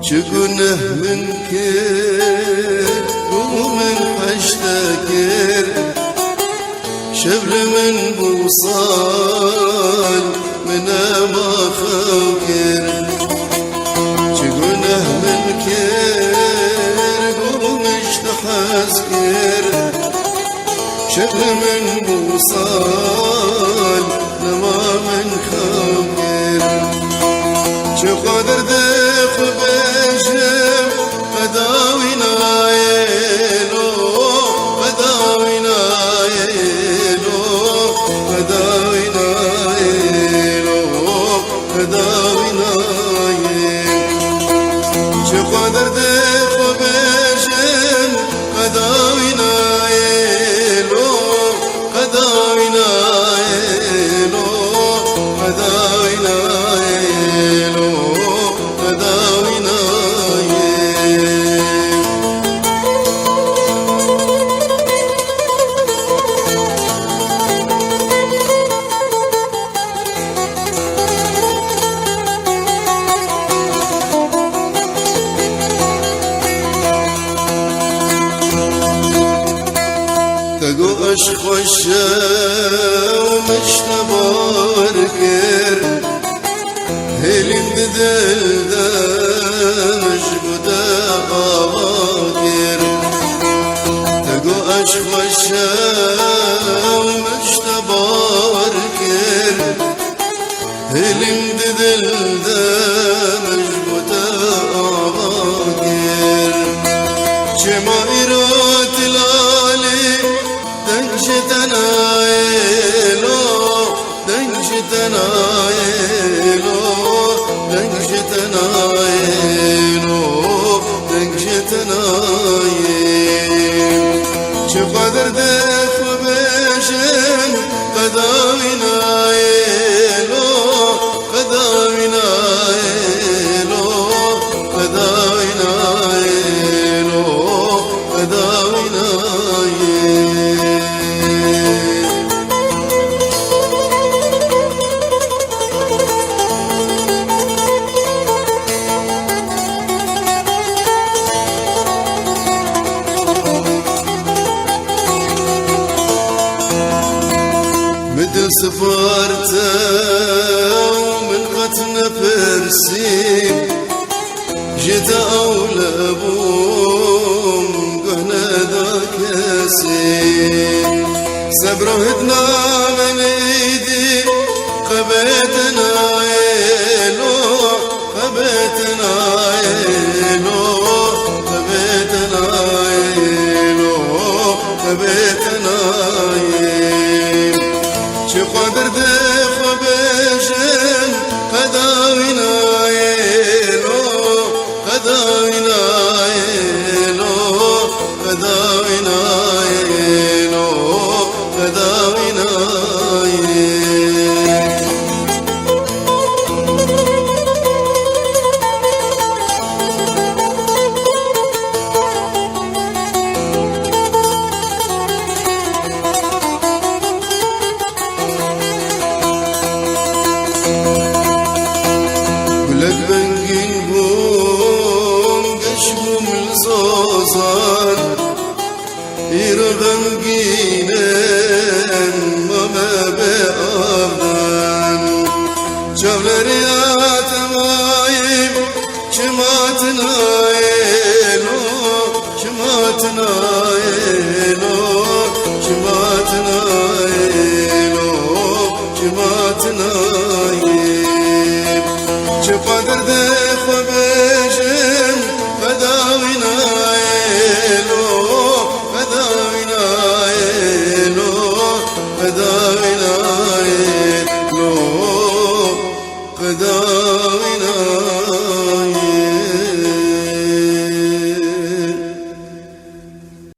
چگونه من کرد و من حشتکر شبر من بوصال من ما خوكر چگونه من کرد و مشتحزكر شبر من بوصال نما من خوكر چقدر دق بشم قداوي نايلو قداوي نايلو قداوي نايلو قداوي نايلو چقدر دق بشم قداوي نايلو قداوي نايلو قداوي نايلو قداوي نايلو تقو أشخوشة ومشتبار كر هلين بدل دا مجبودا آغاكر تقو أشخوشة ومشتبار كر هلين بدل دا مجبودا آغاكر شما إرات العالي دنجتنا يلو دنجتنا يلو دنجتنا يلو دنجتنا يلو شقدر دخ بشن قداوينا يلو قداوينا يلو قداوينا يلو قداوينا يلو بدل سفارته ومن قتل فرسين جيت أولى بوم قهنا ذاك ياسين سبرهتنا من ايدي قبيتنا يلو قبيتنا يلو قبيتنا يلو قبيتنا يلو شقدر دخ بشن قداوينا يلو قداوينا يلو قداوينا يلو قداوينا يلو لبنجين بوم قشبهم الزوزان يرغنجينن وما بأغان شغلري آتمايم شماتنا يلو شماتنا يلو شماتنا يلو شماتنا يلو شقدر